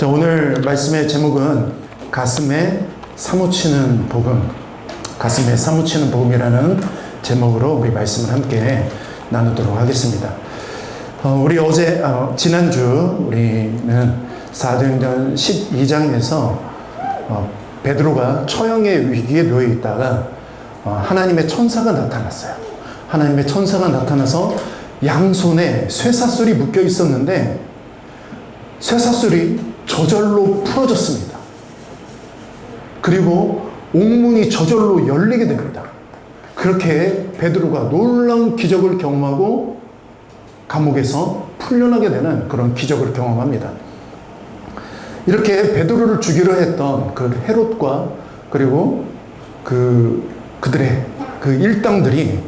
자, 오늘 말씀의 제목은 가슴에 사무치는 복음, 가슴에 사무치는 복음이라는 제목으로 우리 말씀을 함께 나누도록 하겠습니다. 우리 지난주 우리는 사도행전 12장에서 베드로가 처형의 위기에 놓여 있다가 하나님의 천사가 나타났어요. 하나님의 천사가 나타나서 양손에 쇠사슬이 묶여 있었는데 쇠사슬이 저절로 풀어졌습니다. 그리고 옥문이 저절로 열리게 됩니다. 그렇게 베드로가 놀라운 기적을 경험하고 감옥에서 풀려나게 되는 그런 기적을 경험합니다. 이렇게 베드로를 죽이려 했던 그 헤롯과 그리고 그들의 그 일당들이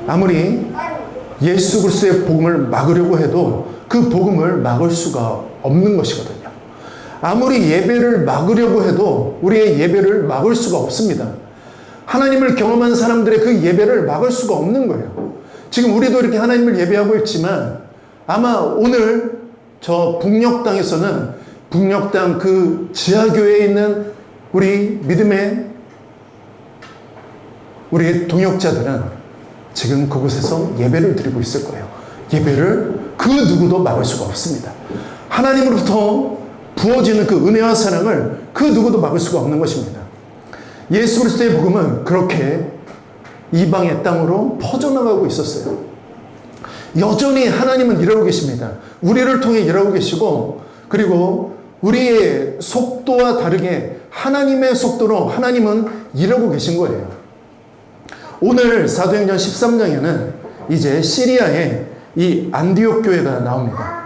아무리 예수 그리스도의 복음을 막으려고 해도 그 복음을 막을 수가 없는 것이거든요. 아무리 예배를 막으려고 해도 우리의 예배를 막을 수가 없습니다. 하나님을 경험한 사람들의 그 예배를 막을 수가 없는 거예요. 지금 우리도 이렇게 하나님을 예배하고 있지만 아마 오늘 저 북녘땅에서는 북녘땅 그 지하교회에 있는 우리 믿음의 우리의 동역자들은 지금 그곳에서 예배를 드리고 있을 거예요. 예배를 그 누구도 막을 수가 없습니다. 하나님으로부터 부어지는 그 은혜와 사랑을 그 누구도 막을 수가 없는 것입니다. 예수 그리스도의 복음은 그렇게 이방의 땅으로 퍼져나가고 있었어요. 여전히 하나님은 일하고 계십니다. 우리를 통해 일하고 계시고, 그리고 우리의 속도와 다르게 하나님의 속도로 하나님은 일하고 계신 거예요. 오늘 사도행전 13장에는 이제 시리아의 이 안디옥 교회가 나옵니다.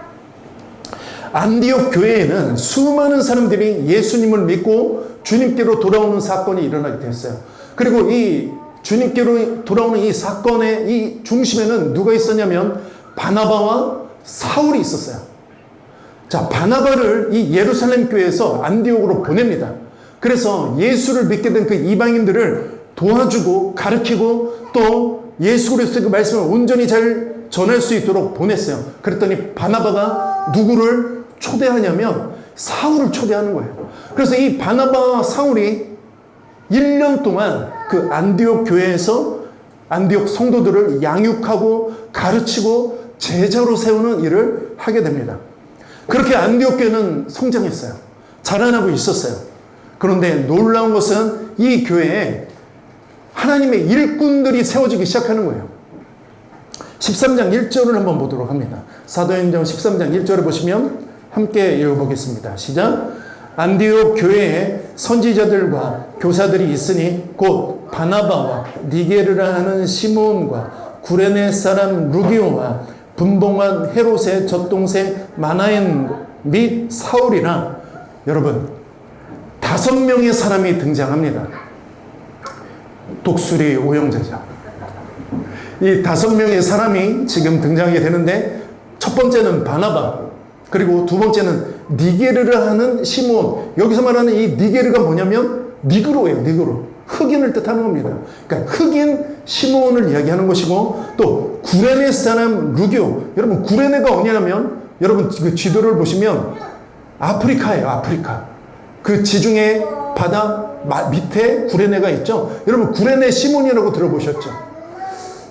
안디옥 교회에는 수많은 사람들이 예수님을 믿고 주님께로 돌아오는 사건이 일어나게 되었어요. 그리고 이 주님께로 돌아오는 이 사건의 이 중심에는 누가 있었냐면 바나바와 사울이 있었어요. 자, 바나바를 이 예루살렘 교회에서 안디옥으로 보냅니다. 그래서 예수를 믿게 된 그 이방인들을 도와주고 가르치고 또 예수 그리스도의 그 말씀을 온전히 잘 전할 수 있도록 보냈어요. 그랬더니 바나바가 누구를 초대하냐면 사울을 초대하는 거예요. 그래서 이 바나바와 사울이 1년 동안 그 안디옥 교회에서 안디옥 성도들을 양육하고 가르치고 제자로 세우는 일을 하게 됩니다. 그렇게 안디옥 교회는 성장했어요. 자라나고 있었어요. 그런데 놀라운 것은 이 교회에 하나님의 일꾼들이 세워지기 시작하는 거예요. 13장 1절을 한번 보도록 합니다. 사도행전 13장 1절을 보시면 함께 읽어보겠습니다. 시작. 안디옥 교회에 선지자들과 교사들이 있으니 곧 바나바와 니게르라 하는 시몬과 구레네 사람 루기오와 분봉한 헤롯의 젖동생 마나엔 및 사울이라. 여러분, 5명의 사람이 등장합니다. 독수리 오형제죠. 이 5명의 사람이 지금 등장하게 되는데, 첫 번째는 바나바, 그리고 두 번째는 니게르라 하는 시몬. 여기서 말하는 이 니게르가 뭐냐면 니그로예요. 니그로. 흑인을 뜻하는 겁니다. 그러니까 흑인 시몬을 이야기하는 것이고, 또 구레네 사람 루교. 여러분, 구레네가 어디냐면, 여러분 그 지도를 보시면 아프리카예요. 아프리카. 그 지중해 바다 밑에 구레네가 있죠. 여러분, 구레네 시몬이라고 들어보셨죠?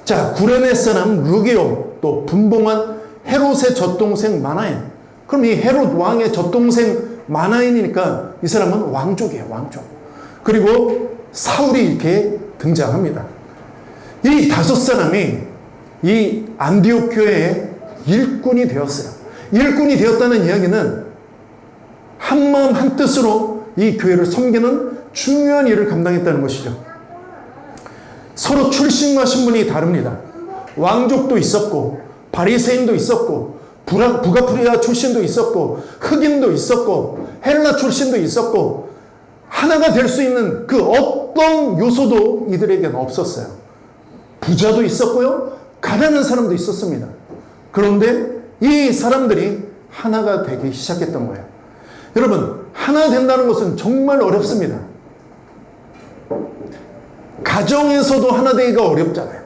자, 구레네 사람 루기오, 또 분봉한 헤롯의 젖동생 마나엔. 그럼 이 헤롯 왕의 젖동생 마나엔이니까 이 사람은 왕족이에요. 왕족. 그리고 사울이 이렇게 등장합니다. 이 5사람이 이 안디옥 교회의 일꾼이 되었어요. 일꾼이 되었다는 이야기는 한마음 한뜻으로 이 교회를 섬기는 중요한 일을 감당했다는 것이죠. 서로 출신과 신분이 다릅니다. 왕족도 있었고 바리새인도 있었고 북아프리카 출신도 있었고 흑인도 있었고 헬라 출신도 있었고 하나가 될 수 있는 그 어떤 요소도 이들에게는 없었어요. 부자도 있었고요, 가난한 사람도 있었습니다. 그런데 이 사람들이 하나가 되기 시작했던 거예요. 여러분, 하나 된다는 것은 정말 어렵습니다. 가정에서도 하나 되기가 어렵잖아요.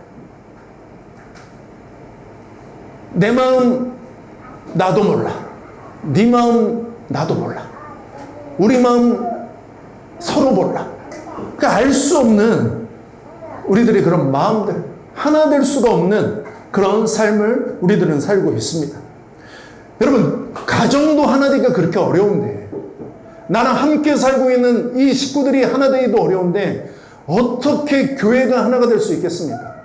내 마음 나도 몰라. 네 마음 나도 몰라. 우리 마음 서로 몰라. 그러니까 알 수 없는 우리들의 그런 마음들, 하나 될 수가 없는 그런 삶을 우리들은 살고 있습니다. 여러분, 가정도 하나 되기가 그렇게 어려운데, 나랑 함께 살고 있는 이 식구들이 하나 되기도 어려운데 어떻게 교회가 하나가 될 수 있겠습니까?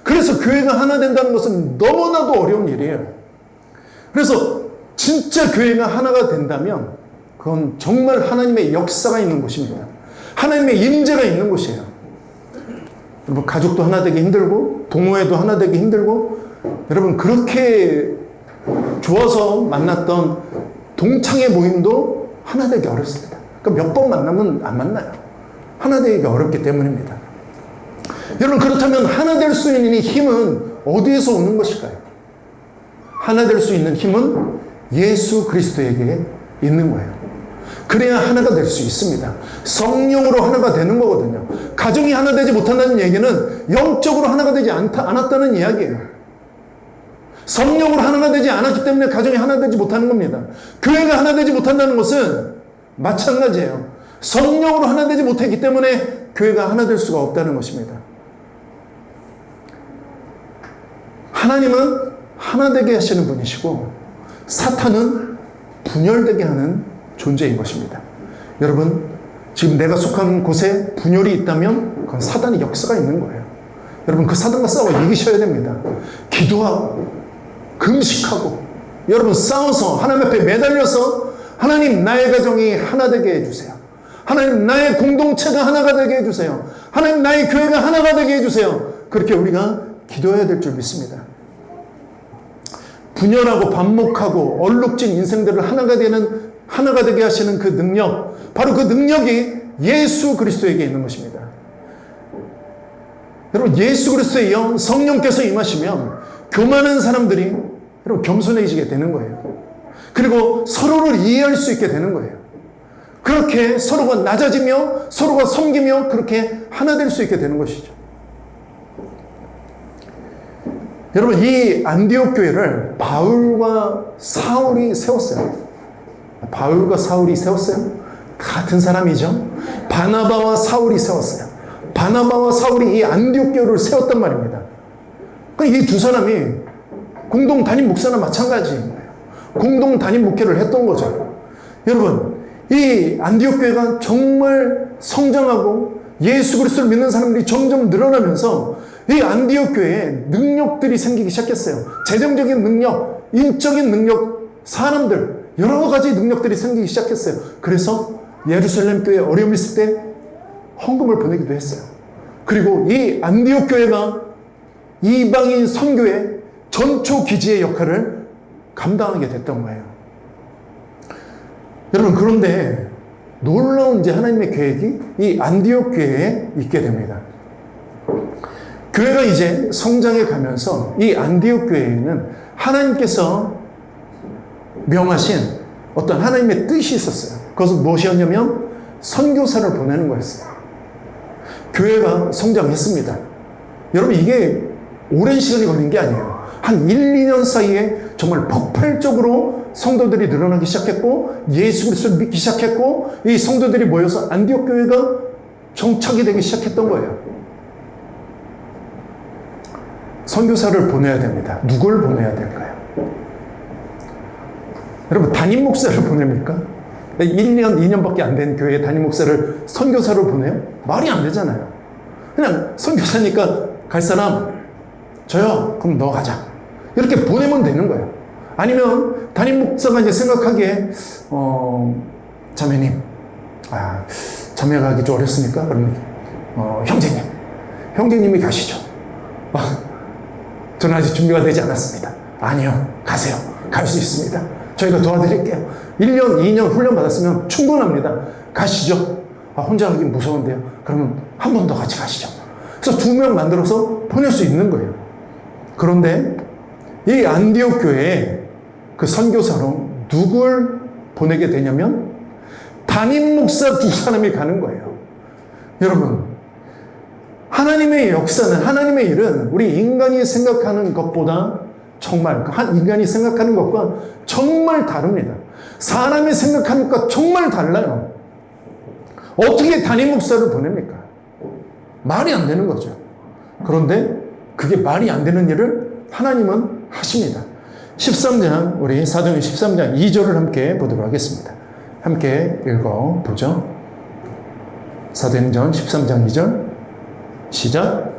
그래서 교회가 하나 된다는 것은 너무나도 어려운 일이에요. 그래서 진짜 교회가 하나가 된다면 그건 정말 하나님의 역사가 있는 곳입니다. 하나님의 임재가 있는 곳이에요. 여러분, 가족도 하나 되기 힘들고 동호회도 하나 되기 힘들고, 여러분, 그렇게 좋아서 만났던 동창회 모임도 하나 되기 어렵습니다. 그러니까 몇 번 만나면 안 만나요. 하나 되기가 어렵기 때문입니다. 여러분, 그렇다면 하나 될 수 있는 이 힘은 어디에서 오는 것일까요? 하나 될 수 있는 힘은 예수 그리스도에게 있는 거예요. 그래야 하나가 될 수 있습니다. 성령으로 하나가 되는 거거든요. 가정이 하나 되지 못한다는 얘기는 영적으로 하나가 되지 않았다는 이야기예요. 성령으로 하나가 되지 않았기 때문에 가정이 하나 되지 못하는 겁니다. 교회가 하나 되지 못한다는 것은 마찬가지예요. 성령으로 하나 되지 못했기 때문에 교회가 하나 될 수가 없다는 것입니다. 하나님은 하나 되게 하시는 분이시고 사탄은 분열되게 하는 존재인 것입니다. 여러분, 지금 내가 속한 곳에 분열이 있다면 그건 사단의 역사가 있는 거예요. 여러분, 그 사단과 싸워 이기셔야 됩니다. 기도하고 금식하고 여러분 싸워서 하나님 앞에 매달려서 하나님, 나의 가정이 하나 되게 해주세요. 하나님, 나의 공동체가 하나가 되게 해주세요. 하나님, 나의 교회가 하나가 되게 해주세요. 그렇게 우리가 기도해야 될 줄 믿습니다. 분열하고 반목하고 얼룩진 인생들을 하나가 되게 하시는 그 능력, 바로 그 능력이 예수 그리스도에게 있는 것입니다. 여러분, 예수 그리스도의 영, 성령께서 임하시면 교만한 사람들이 여러분 겸손해지게 되는 거예요. 그리고 서로를 이해할 수 있게 되는 거예요. 그렇게 서로가 낮아지며 서로가 섬기며 그렇게 하나 될 수 있게 되는 것이죠. 여러분, 이 안디옥 교회를 바울과 사울이 세웠어요. 바울과 사울이 세웠어요? 같은 사람이죠. 바나바와 사울이 세웠어요. 바나바와 사울이 이 안디옥 교회를 세웠단 말입니다. 그러니까 이 두 사람이 공동 담임 목사나 마찬가지인 거예요. 공동 담임 목회를 했던 거죠. 여러분, 이 안디옥 교회가 정말 성장하고 예수 그리스도를 믿는 사람들이 점점 늘어나면서 이 안디옥 교회에 능력들이 생기기 시작했어요. 재정적인 능력, 인적인 능력, 사람들, 여러 가지 능력들이 생기기 시작했어요. 그래서 예루살렘 교회에 어려움이 있을 때 헌금을 보내기도 했어요. 그리고 이 안디옥 교회가 이방인 선교의 전초 기지의 역할을 감당하게 됐던 거예요. 여러분, 그런데 놀라운 이제 하나님의 계획이 이 안디옥 교회에 있게 됩니다. 교회가 이제 성장해 가면서 이 안디옥 교회에는 하나님께서 명하신 어떤 하나님의 뜻이 있었어요. 그것은 무엇이었냐면 선교사를 보내는 거였어요. 교회가 성장했습니다. 여러분, 이게 오랜 시간이 걸린 게 아니에요. 한 1, 2년 사이에 정말 폭발적으로 성도들이 늘어나기 시작했고 예수 그리스도를 믿기 시작했고 이 성도들이 모여서 안디옥 교회가 정착이 되기 시작했던 거예요. 선교사를 보내야 됩니다. 누굴 보내야 될까요? 여러분, 담임 목사를 보냅니까? 1년, 2년밖에 안 된 교회에 담임 목사를 선교사로 보내요? 말이 안 되잖아요. 그냥 선교사니까 갈 사람 저요? 그럼 너 가자. 이렇게 보내면 되는 거예요. 아니면 담임 목사가 이제 생각하기에 자매님, 자매가 가기 좀 어렵습니까? 그러면 형제님이 가시죠. 저는 아직 준비가 되지 않았습니다. 아니요, 가세요. 갈 수 있습니다. 저희가 도와드릴게요. 1년, 2년 훈련 받았으면 충분합니다. 가시죠. 혼자 가긴 무서운데요. 그러면 한 번 더 같이 가시죠. 그래서 2명 만들어서 보낼 수 있는 거예요. 그런데 이 안디옥 교회에 그 선교사로 누굴 보내게 되냐면 담임 목사 2사람이 가는 거예요. 여러분, 하나님의 역사는, 하나님의 일은 우리 인간이 생각하는 것보다 정말, 인간이 생각하는 것과 정말 다릅니다. 사람이 생각하는 것과 정말 달라요. 어떻게 담임 목사를 보냅니까? 말이 안 되는 거죠. 그런데 그게 말이 안 되는 일을 하나님은 하십니다. 13장, 우리 사도행전 13장 2절을 함께 보도록 하겠습니다. 함께 읽어보죠. 사도행전 13장 2절 시작.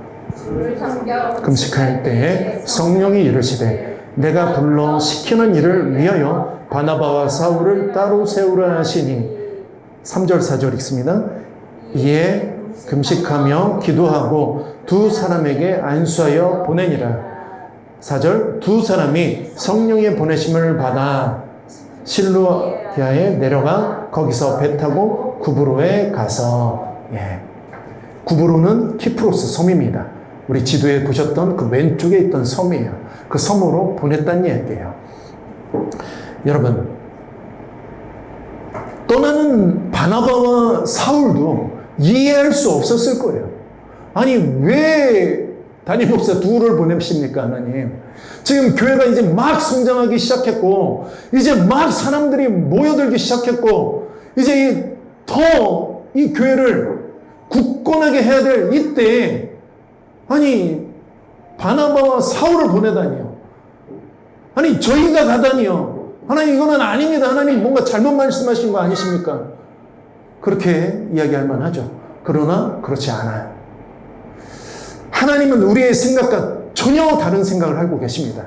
금식할 때에 성령이 이르시되 내가 불러 시키는 일을 위하여 바나바와 사울을 따로 세우라 하시니 3절 4절 읽습니다. 이에 금식하며 기도하고 두 사람에게 안수하여 보내니라. 4절 두 사람이 성령의 보내심을 받아 실루야에 내려가 거기서 배 타고 구브로에 가서, 구브로는 키프로스 섬입니다. 우리 지도에 보셨던 그 왼쪽에 있던 섬이에요. 그 섬으로 보냈다는 얘기예요. 여러분, 떠나는 바나바와 사울도 이해할 수 없었을 거예요. 아니, 왜 담임 목사 둘을 보내십니까, 하나님? 지금 교회가 이제 막 성장하기 시작했고, 이제 막 사람들이 모여들기 시작했고, 이제 더 이 교회를 굳건하게 해야 될 이때, 아니, 바나바와 사울을 보내다니요. 아니, 저희가 가다니요. 하나님, 이거는 아닙니다. 하나님, 뭔가 잘못 말씀하신 거 아니십니까? 그렇게 이야기할 만하죠. 그러나 그렇지 않아요. 하나님은 우리의 생각과 전혀 다른 생각을 하고 계십니다.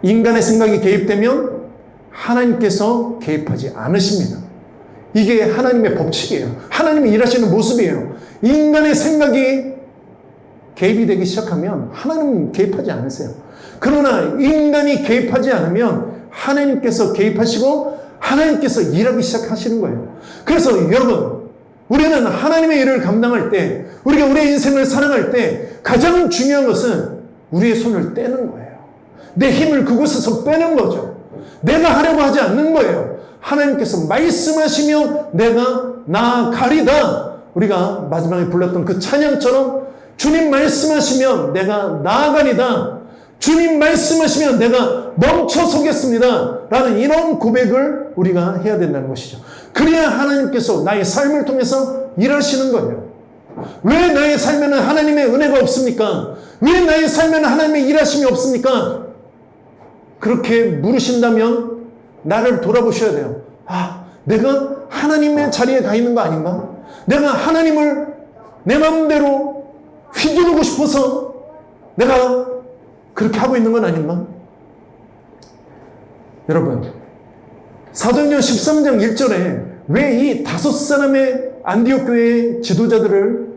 인간의 생각이 개입되면 하나님께서 개입하지 않으십니다. 이게 하나님의 법칙이에요. 하나님이 일하시는 모습이에요. 인간의 생각이 개입이 되기 시작하면 하나님은 개입하지 않으세요. 그러나 인간이 개입하지 않으면 하나님께서 개입하시고 하나님께서 일하기 시작하시는 거예요. 그래서 여러분, 우리는 하나님의 일을 감당할 때, 우리가 우리의 인생을 살아갈 때 가장 중요한 것은 우리의 손을 떼는 거예요. 내 힘을 그곳에서 빼는 거죠. 내가 하려고 하지 않는 거예요. 하나님께서 말씀하시며 내가 나아가리다. 우리가 마지막에 불렀던 그 찬양처럼 주님 말씀하시면 내가 나아가리다. 주님 말씀하시면 내가 멈춰서겠습니다. 라는 이런 고백을 우리가 해야 된다는 것이죠. 그래야 하나님께서 나의 삶을 통해서 일하시는 거예요. 왜 나의 삶에는 하나님의 은혜가 없습니까? 왜 나의 삶에는 하나님의 일하심이 없습니까? 그렇게 물으신다면 나를 돌아보셔야 돼요. 아, 내가 하나님의 자리에 가 있는 거 아닌가? 내가 하나님을 내 마음대로 휘두르고 싶어서 내가 그렇게 하고 있는 건 아닌가? 여러분, 사도행전 13장 1절에 왜 이 5사람의 안디옥 교회의 지도자들을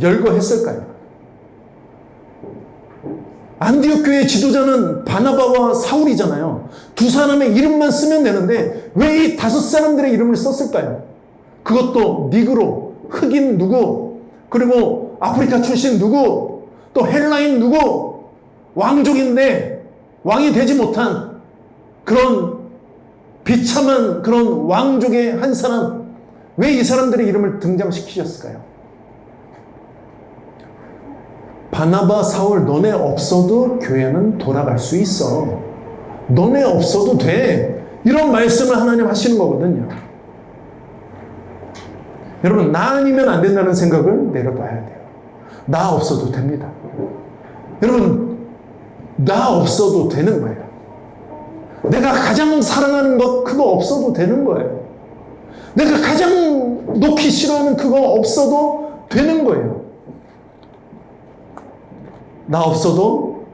열거했을까요? 안디옥 교회의 지도자는 바나바와 사울이잖아요. 두 사람의 이름만 쓰면 되는데 왜 이 5사람들의 이름을 썼을까요? 그것도 니그로, 흑인 누구, 그리고 아프리카 출신 누구, 또 헬라인 누구, 왕족인데 왕이 되지 못한 그런 비참한 그런 왕족의 한 사람, 왜 이 사람들의 이름을 등장시키셨을까요? 바나바, 사울, 너네 없어도 교회는 돌아갈 수 있어. 너네 없어도 돼. 이런 말씀을 하나님 하시는 거거든요. 여러분, 나 아니면 안 된다는 생각을 내려봐야 돼요. 나 없어도 됩니다. 여러분, 나 없어도 되는 거예요. 내가 가장 사랑하는 것, 그거 없어도 되는 거예요. 내가 가장 놓기 싫어하는 그거 없어도 되는 거예요. 나 없어도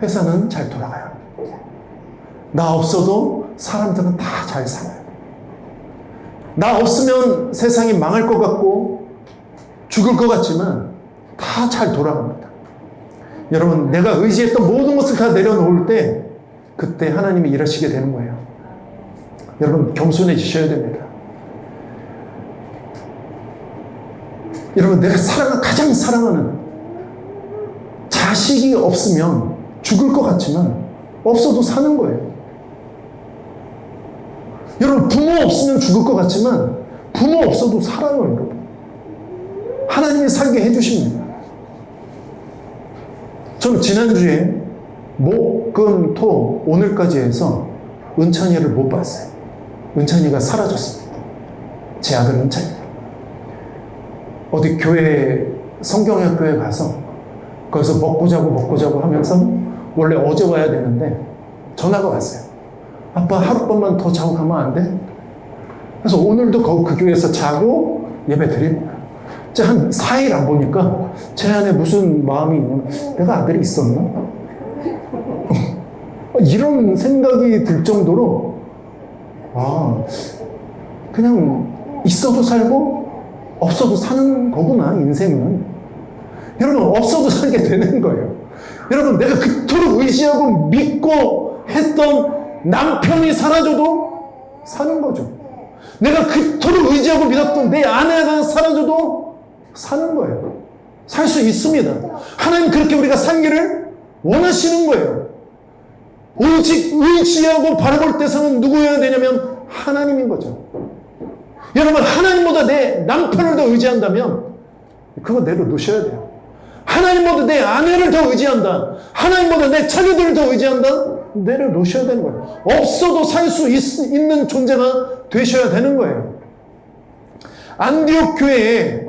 회사는 잘 돌아가요. 나 없어도 사람들은 다 잘 살아요. 나 없으면 세상이 망할 것 같고 죽을 것 같지만 다 잘 돌아갑니다. 여러분, 내가 의지했던 모든 것을 다 내려놓을 때 그때 하나님이 일하시게 되는 거예요. 여러분, 겸손해지셔야 됩니다. 여러분, 내가 가장 사랑하는 자식이 없으면 죽을 것 같지만 없어도 사는 거예요. 여러분, 부모 없으면 죽을 것 같지만 부모 없어도 살아요, 여러분. 하나님이 살게 해주십니다. 저는 지난주에 목, 금, 토, 오늘까지 해서 은찬이를 못 봤어요. 은찬이가 사라졌습니다. 제 아들 은찬이. 어디 교회, 성경학교에 가서 거기서 먹고 자고 하면서 원래 어제 와야 되는데 전화가 왔어요. 아빠 하룻밤만 더 자고 가면 안 돼? 그래서 오늘도 그 교회에서 자고 예배 드립니다. 한 4일 안 보니까 제 안에 무슨 마음이 있냐면 내가 아들이 있었나? 이런 생각이 들 정도로 그냥 있어도 살고 없어도 사는 거구나, 인생은. 여러분, 없어도 살게 되는 거예요. 여러분, 내가 그토록 의지하고 믿고 했던 남편이 사라져도 사는 거죠. 내가 그토록 의지하고 믿었던 내 아내가 사라져도 사는 거예요. 살 수 있습니다. 하나님 그렇게 우리가 살기를 원하시는 거예요. 오직 의지하고 바라볼 대상은 누구여야 되냐면 하나님인 거죠. 여러분, 하나님보다 내 남편을 더 의지한다면 그거 내려놓으셔야 돼요. 하나님보다 내 아내를 더 의지한다, 하나님보다 내 자녀들을 더 의지한다, 내려놓으셔야 되는 거예요. 없어도 살 수 있는 존재가 되셔야 되는 거예요. 안디옥 교회에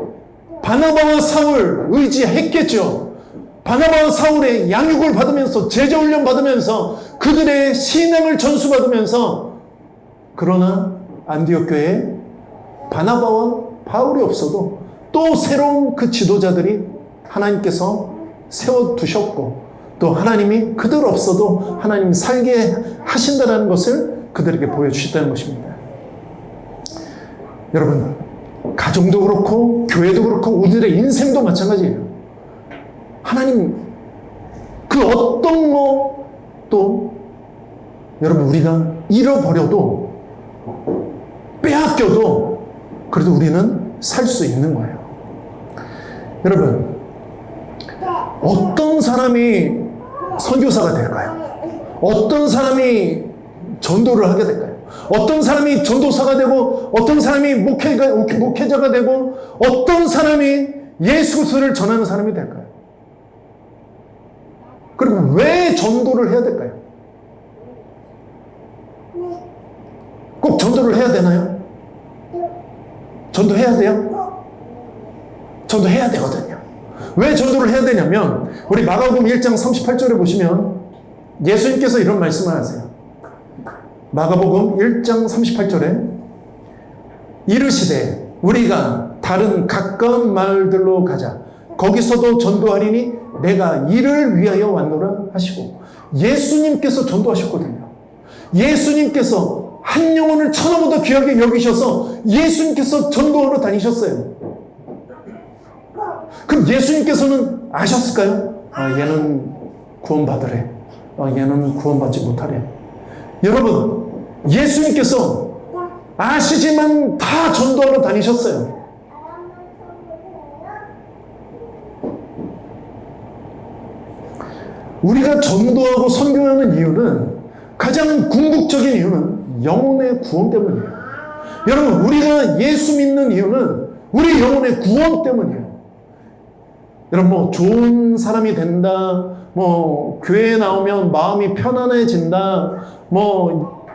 바나바와 사울 의지했겠죠. 바나바와 사울의 양육을 받으면서, 제자훈련 받으면서, 그들의 신앙을 전수받으면서, 그러나 안디옥 교회에 바나바와 바울이 없어도 또 새로운 그 지도자들이 하나님께서 세워두셨고, 또 하나님이 그들 없어도 하나님 살게 하신다는 것을 그들에게 보여주셨다는 것입니다. 여러분, 가정도 그렇고 교회도 그렇고 우리들의 인생도 마찬가지예요. 하나님 그 어떤 것도 여러분 우리가 잃어버려도 빼앗겨도 그래도 우리는 살 수 있는 거예요. 여러분, 어떤 사람이 선교사가 될까요? 어떤 사람이 전도를 하게 될까요? 어떤 사람이 전도사가 되고, 어떤 사람이 목회자가 되고, 어떤 사람이 예수 그리스도를 전하는 사람이 될까요? 그리고 왜 전도를 해야 될까요? 꼭 전도를 해야 되나요? 전도해야 돼요? 전도해야 되거든요. 왜 전도를 해야 되냐면, 우리 마가복음 1장 38절에 보시면 예수님께서 이런 말씀을 하세요. 마가복음 1장 38절에 이르시되 우리가 다른 가까운 마을들로 가자. 거기서도 전도하리니 내가 이를 위하여 왔노라 하시고, 예수님께서 전도하셨거든요. 예수님께서 한 영혼을 천하보다 귀하게 여기셔서 예수님께서 전도하러 다니셨어요. 그럼 예수님께서는 아셨을까요? 얘는 구원받으래. 얘는 구원받지 못하래. 여러분, 예수님께서 아시지만 다 전도하러 다니셨어요. 우리가 전도하고 선교하는 이유는, 가장 궁극적인 이유는 영혼의 구원 때문이에요. 여러분, 우리가 예수 믿는 이유는 우리 영혼의 구원 때문이에요. 여러분, 좋은 사람이 된다, 교회에 나오면 마음이 편안해진다,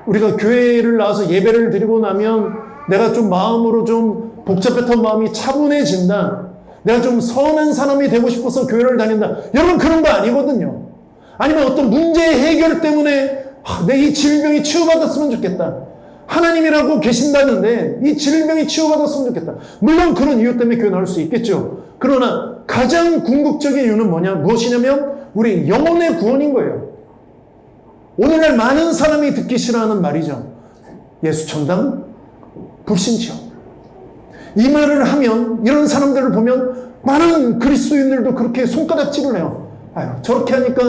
우리가 교회를 나와서 예배를 드리고 나면 내가 좀 마음으로 좀 복잡했던 마음이 차분해진다, 내가 좀 선한 사람이 되고 싶어서 교회를 다닌다. 여러분, 그런 거 아니거든요. 아니면 어떤 문제 해결 때문에 내 이 질병이 치유받았으면 좋겠다, 하나님이라고 계신다는데 이 질병이 치유받았으면 좋겠다. 물론 그런 이유 때문에 교회 나올 수 있겠죠. 그러나 가장 궁극적인 이유는 무엇이냐면 우리 영혼의 구원인 거예요. 오늘날 많은 사람이 듣기 싫어하는 말이죠. 예수 천당, 불신 지옥. 이 말을 하면, 이런 사람들을 보면 많은 그리스도인들도 그렇게 손가락질을 해요. 저렇게 하니까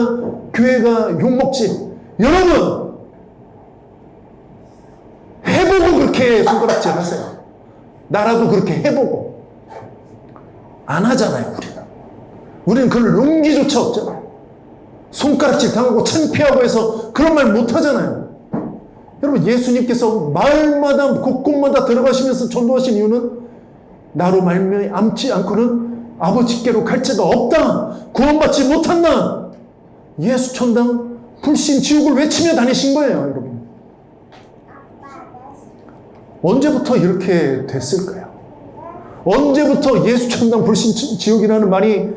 교회가 욕먹지. 여러분, 해보고 그렇게 손가락질 하세요. 나라도 그렇게 해보고. 안 하잖아요, 우리는 그런 용기조차 없잖아요. 손가락질 당하고 창피하고 해서 그런 말 못 하잖아요. 여러분, 예수님께서 마을마다 곳곳마다 들어가시면서 전도하신 이유는 나로 말미암지 않고는 아버지께로 갈 자가 없다, 구원받지 못한다, 예수 천당 불신 지옥을 외치며 다니신 거예요. 여러분, 언제부터 이렇게 됐을까요? 언제부터 예수 천당 불신 지옥이라는 말이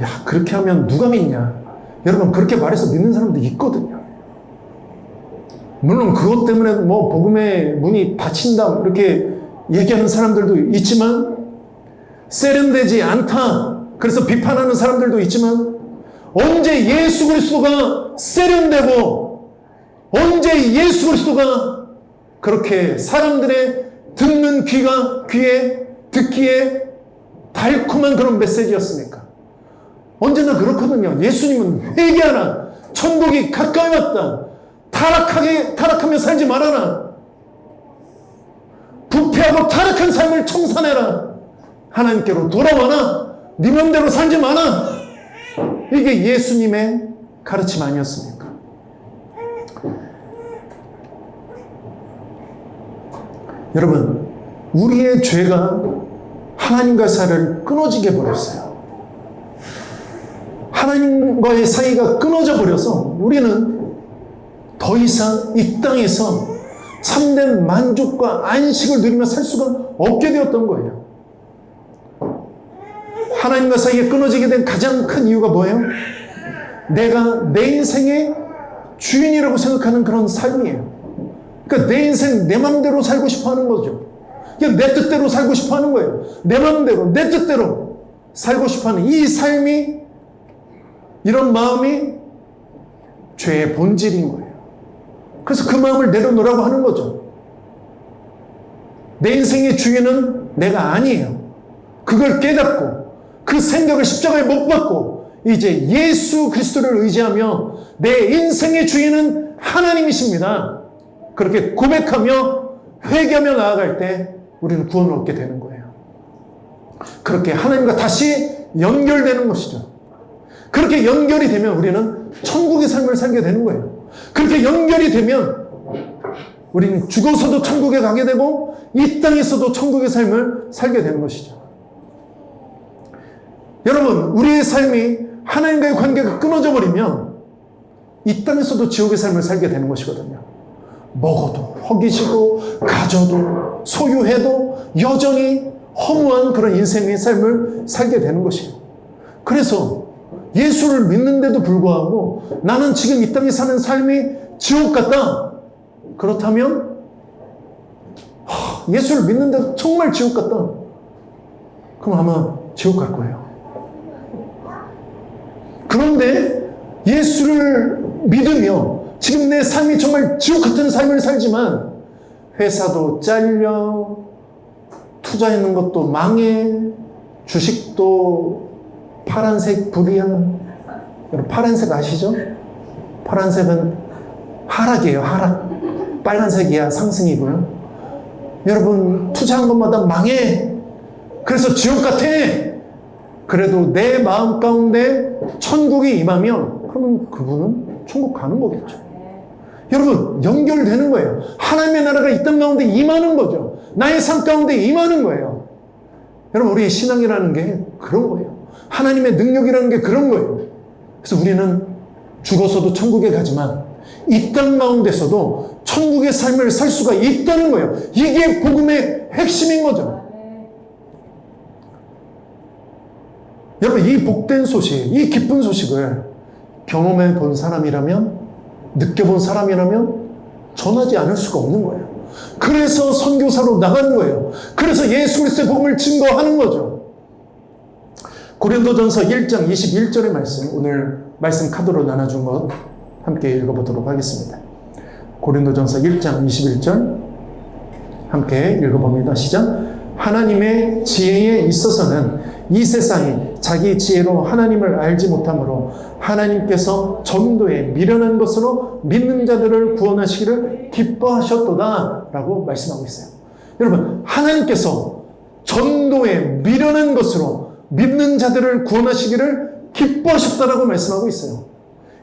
야 그렇게 하면 누가 믿냐. 여러분 그렇게 말해서 믿는 사람도 있거든요. 물론 그것 때문에 뭐 복음의 문이 닫힌다 이렇게 얘기하는 사람들도 있지만 세련되지 않다 그래서 비판하는 사람들도 있지만 언제 예수 그리스도가 세련되고 언제 예수 그리스도가 그렇게 사람들의 듣는 귀에 듣기에 달콤한 그런 메시지였습니까? 언제나 그렇거든요. 예수님은 회개하라. 천국이 가까이 왔다. 타락하며 살지 말아라. 부패하고 타락한 삶을 청산해라. 하나님께로 돌아와라. 네 맘대로 살지 마라. 이게 예수님의 가르침 아니었습니까? 여러분, 우리의 죄가 하나님과 사이를 끊어지게 버렸어요. 하나님과의 사이가 끊어져 버려서 우리는 더 이상 이 땅에서 참된 만족과 안식을 누리며 살 수가 없게 되었던 거예요. 하나님과 사이에 끊어지게 된 가장 큰 이유가 뭐예요? 내가 내 인생의 주인이라고 생각하는 그런 삶이에요. 그러니까 내 인생 내 맘대로 살고 싶어 하는 거죠. 그냥 내 뜻대로 살고 싶어 하는 거예요. 내 맘대로, 내 뜻대로 살고 싶어 하는 이 삶이, 이런 마음이 죄의 본질인 거예요. 그래서 그 마음을 내려놓으라고 하는 거죠. 내 인생의 주인은 내가 아니에요. 그걸 깨닫고 그 생각을 십자가에 못 박고 이제 예수 그리스도를 의지하며 내 인생의 주인은 하나님이십니다. 그렇게 고백하며 회개하며 나아갈 때 우리는 구원을 얻게 되는 거예요. 그렇게 하나님과 다시 연결되는 것이죠. 그렇게 연결이 되면 우리는 천국의 삶을 살게 되는 거예요. 그렇게 연결이 되면 우리는 죽어서도 천국에 가게 되고 이 땅에서도 천국의 삶을 살게 되는 것이죠. 여러분, 우리의 삶이 하나님과의 관계가 끊어져 버리면 이 땅에서도 지옥의 삶을 살게 되는 것이거든요. 먹어도 허기지고 가져도 소유해도 여전히 허무한 그런 인생의 삶을 살게 되는 것이에요. 그래서 예수를 믿는데도 불구하고 나는 지금 이 땅에 사는 삶이 지옥 같다. 그렇다면 예수를 믿는데도 정말 지옥 같다. 그럼 아마 지옥 갈 거예요. 그런데 예수를 믿으며 지금 내 삶이 정말 지옥 같은 삶을 살지만 회사도 잘려, 투자했는 것도 망해, 주식도 파란색 불이야. 여러분 파란색 아시죠? 파란색은 하락이에요. 하락. 빨간색이야 상승이고요. 여러분 투자한 것마다 망해. 그래서 지옥 같아. 그래도 내 마음 가운데 천국이 임하면 그러면 그분은 천국 가는 거겠죠. 여러분 연결되는 거예요. 하나님의 나라가 이 땅 가운데 임하는 거죠. 나의 삶 가운데 임하는 거예요. 여러분 우리의 신앙이라는 게 그런 거예요. 하나님의 능력이라는 게 그런 거예요. 그래서 우리는 죽어서도 천국에 가지만 이 땅 가운데서도 천국의 삶을 살 수가 있다는 거예요. 이게 복음의 핵심인 거죠. 여러분 이 복된 소식, 이 기쁜 소식을 경험해 본 사람이라면, 느껴본 사람이라면 전하지 않을 수가 없는 거예요. 그래서 선교사로 나가는 거예요. 그래서 예수 그리스도의 복음을 증거하는 거죠. 고린도전서 1장 21절의 말씀, 오늘 말씀 카드로 나눠준 것 함께 읽어보도록 하겠습니다. 고린도전서 1장 21절 함께 읽어봅니다. 시작. 하나님의 지혜에 있어서는 이 세상이 자기 지혜로 하나님을 알지 못하므로 하나님께서 전도에 미련한 것으로 믿는 자들을 구원하시기를 기뻐하셨도다 라고 말씀하고 있어요. 여러분 하나님께서 전도에 미련한 것으로 믿는 자들을 구원하시기를 기뻐하셨다라고 말씀하고 있어요.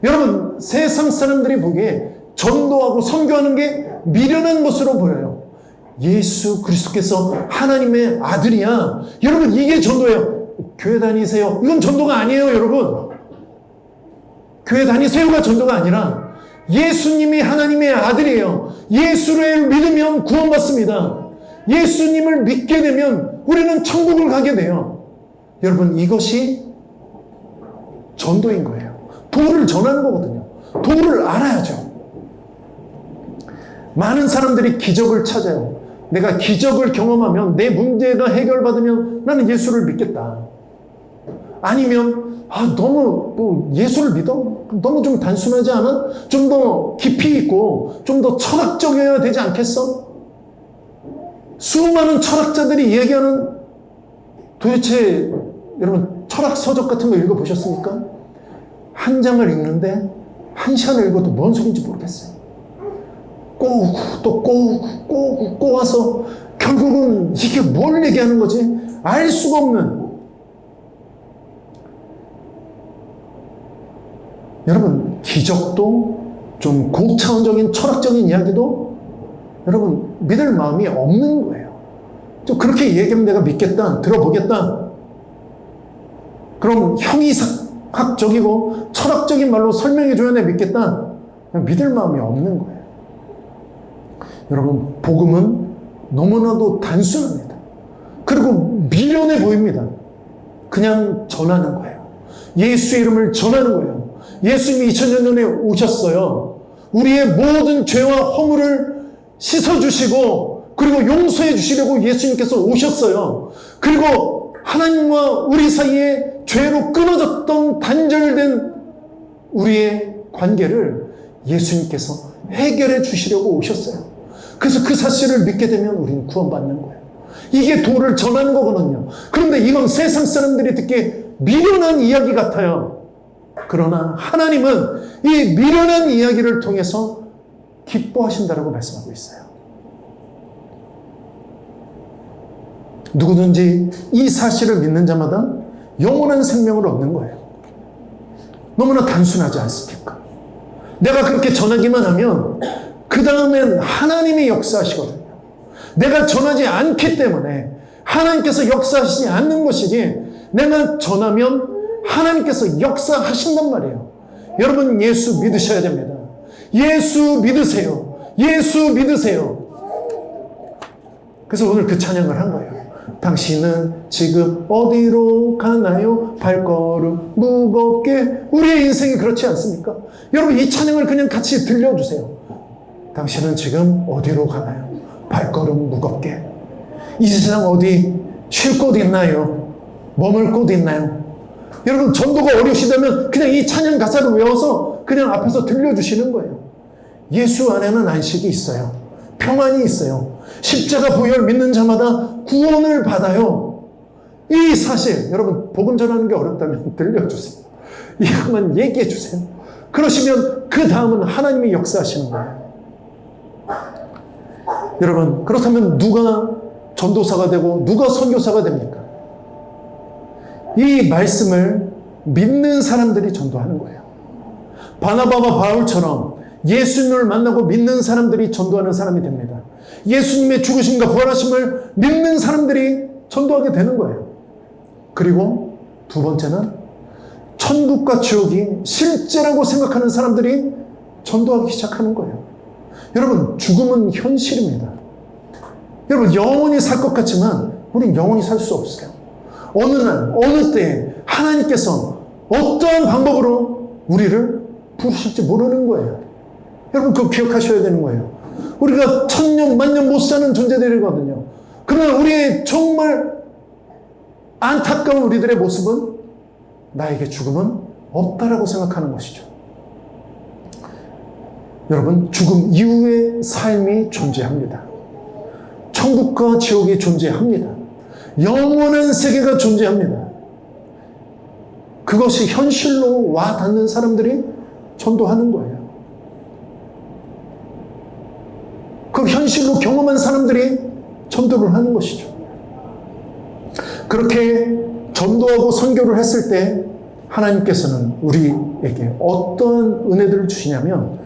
여러분 세상 사람들이 보기에 전도하고 선교하는 게 미련한 것으로 보여요. 예수 그리스도께서 하나님의 아들이야. 여러분 이게 전도예요. 교회 다니세요. 이건 전도가 아니에요. 여러분 교회 다니세요가 전도가 아니라 예수님이 하나님의 아들이에요. 예수를 믿으면 구원받습니다. 예수님을 믿게 되면 우리는 천국을 가게 돼요. 여러분, 이것이 전도인 거예요. 도를 전하는 거거든요. 도를 알아야죠. 많은 사람들이 기적을 찾아요. 내가 기적을 경험하면, 내 문제가 해결받으면 나는 예수를 믿겠다. 아니면 너무 예수를 믿어? 너무 좀 단순하지 않아? 좀 더 깊이 있고 좀 더 철학적이어야 되지 않겠어? 수많은 철학자들이 얘기하는, 도대체 여러분 철학 서적 같은 거 읽어보셨습니까? 한 장을 읽는데 한 시간을 읽어도 뭔 소리인지 모르겠어요. 꼬우고 또 꼬우고 꼬아서 결국은 이게 뭘 얘기하는 거지? 알 수가 없는. 여러분, 기적도 좀 고차원적인 철학적인 이야기도 여러분 믿을 마음이 없는 거예요. 좀 그렇게 얘기하면 내가 믿겠다, 들어보겠다. 그럼 형이학적이고 철학적인 말로 설명해 줘야 내가 믿겠다. 믿을 마음이 없는 거예요. 여러분, 복음은 너무나도 단순합니다. 그리고 미련해 보입니다. 그냥 전하는 거예요. 예수 이름을 전하는 거예요. 예수님이 2000년 전에 오셨어요. 우리의 모든 죄와 허물을 씻어주시고 그리고 용서해 주시려고 예수님께서 오셨어요. 그리고 하나님과 우리 사이에 죄로 끊어졌던 단절된 우리의 관계를 예수님께서 해결해 주시려고 오셨어요. 그래서 그 사실을 믿게 되면 우리는 구원받는 거예요. 이게 도를 전하는 거거든요. 그런데 이건 세상 사람들이 듣기에 미련한 이야기 같아요. 그러나 하나님은 이 미련한 이야기를 통해서 기뻐하신다라고 말씀하고 있어요. 누구든지 이 사실을 믿는 자마다 영원한 생명을 얻는 거예요. 너무나 단순하지 않습니까? 내가 그렇게 전하기만 하면 그 다음엔 하나님이 역사하시거든요. 내가 전하지 않기 때문에 하나님께서 역사하시지 않는 것이지, 내가 전하면 하나님께서 역사하신단 말이에요. 여러분, 예수 믿으셔야 됩니다. 예수 믿으세요. 예수 믿으세요. 그래서 오늘 그 찬양을 한 거예요. 당신은 지금 어디로 가나요? 발걸음 무겁게. 우리의 인생이 그렇지 않습니까? 여러분, 이 찬양을 그냥 같이 들려주세요. 당신은 지금 어디로 가나요? 발걸음 무겁게. 이 세상 어디 쉴 곳 있나요? 머물 곳 있나요? 여러분, 전도가 어려우시다면 그냥 이 찬양 가사를 외워서 그냥 앞에서 들려주시는 거예요. 예수 안에는 안식이 있어요. 평안이 있어요. 십자가 부활을 믿는 자마다 구원을 받아요. 이 사실, 여러분, 복음 전하는 게 어렵다면 들려주세요. 이것만 얘기해 주세요. 그러시면 그 다음은 하나님이 역사하시는 거예요. 여러분, 그렇다면 누가 전도사가 되고 누가 선교사가 됩니까? 이 말씀을 믿는 사람들이 전도하는 거예요. 바나바와 바울처럼 예수님을 만나고 믿는 사람들이 전도하는 사람이 됩니다. 예수님의 죽으심과 부활하심을 믿는 사람들이 전도하게 되는 거예요. 그리고 두 번째는 천국과 지옥이 실제라고 생각하는 사람들이 전도하기 시작하는 거예요. 여러분, 죽음은 현실입니다. 여러분, 영원히 살 것 같지만 우린 영원히 살 수 없어요. 어느 날, 어느 때에 하나님께서 어떠한 방법으로 우리를 부르실지 모르는 거예요. 여러분, 그거 기억하셔야 되는 거예요. 우리가 천년, 만년 못 사는 존재들이거든요. 그러나 우리의 정말 안타까운 우리들의 모습은 나에게 죽음은 없다라고 생각하는 것이죠. 여러분, 죽음 이후의 삶이 존재합니다. 천국과 지옥이 존재합니다. 영원한 세계가 존재합니다. 그것이 현실로 와 닿는 사람들이 전도하는 거예요. 그 현실로 경험한 사람들이 전도를 하는 것이죠. 그렇게 전도하고 선교를 했을 때 하나님께서는 우리에게 어떤 은혜들을 주시냐면,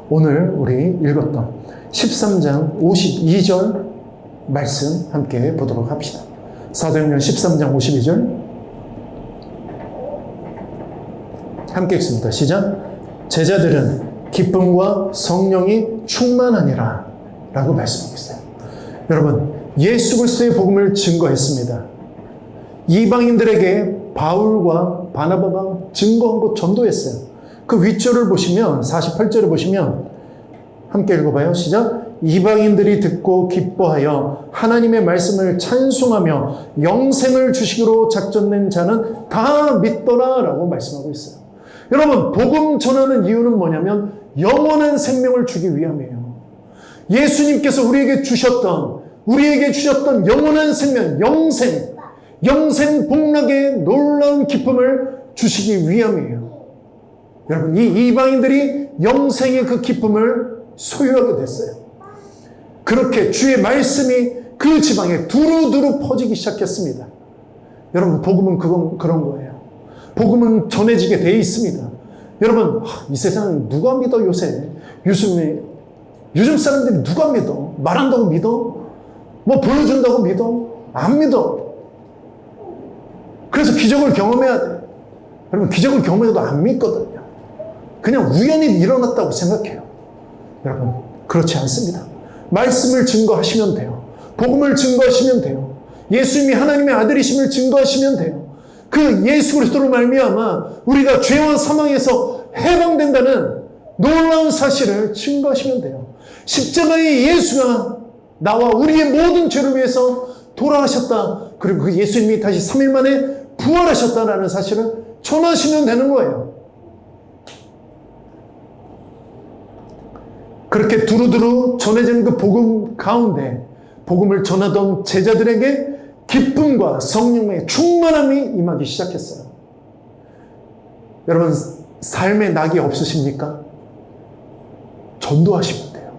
오늘 우리 읽었던 13장 52절 말씀 함께 보도록 합시다. 사도행전 13장 52절 함께 읽습니다. 시작. 제자들은 기쁨과 성령이 충만하니라 라고 말씀하고 있어요. 여러분, 예수 그리스도의 복음을 증거했습니다. 이방인들에게 바울과 바나바가 증거하고 전도했어요. 그 윗절을 보시면 48절을 보시면 함께 읽어봐요. 시작. 이방인들이 듣고 기뻐하여 하나님의 말씀을 찬송하며 영생을 주시기로 작정낸 자는 다 믿더라 라고 말씀하고 있어요. 여러분, 복음 전하는 이유는 뭐냐면 영원한 생명을 주기 위함이에요. 예수님께서 우리에게 주셨던 영원한 생명, 영생 복락의 놀라운 기쁨을 주시기 위함이에요. 여러분, 이 이방인들이 영생의 그 기쁨을 소유하게 됐어요. 그렇게 주의 말씀이 그 지방에 두루두루 퍼지기 시작했습니다. 여러분, 복음은 그런 거예요. 복음은 전해지게 돼 있습니다. 여러분, 이 세상 누가 믿어 요새? 요즘 사람들이 누가 믿어? 말한다고 믿어? 뭐 보여준다고 믿어? 안 믿어. 그래서 기적을 경험해야 돼. 여러분, 기적을 경험해도 안 믿거든요. 그냥 우연히 일어났다고 생각해요. 여러분, 그렇지 않습니다. 말씀을 증거하시면 돼요. 복음을 증거하시면 돼요. 예수님이 하나님의 아들이심을 증거하시면 돼요. 그 예수 그리스도로 말미암아 우리가 죄와 사망에서 해방된다는 놀라운 사실을 증거하시면 돼요. 십자가의 예수가 나와 우리의 모든 죄를 위해서 돌아가셨다. 그리고 그 예수님이 다시 3일 만에 부활하셨다라는 사실을 전하시면 되는 거예요. 그렇게 두루두루 전해지는 그 복음 가운데 복음을 전하던 제자들에게 기쁨과 성령의 충만함이 임하기 시작했어요. 여러분, 삶의 낙이 없으십니까? 전도하시면 돼요.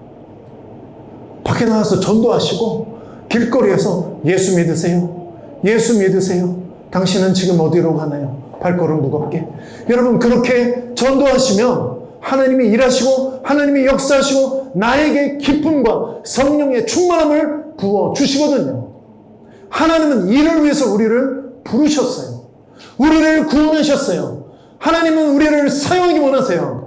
밖에 나가서 전도하시고 길거리에서 예수 믿으세요. 예수 믿으세요. 당신은 지금 어디로 가나요? 발걸음 무겁게. 여러분, 그렇게 전도하시면 하나님이 일하시고 하나님이 역사하시고 나에게 기쁨과 성령의 충만함을 부어주시거든요. 하나님은 이를 위해서 우리를 부르셨어요. 우리를 구원하셨어요. 하나님은 우리를 사용하기 원하세요.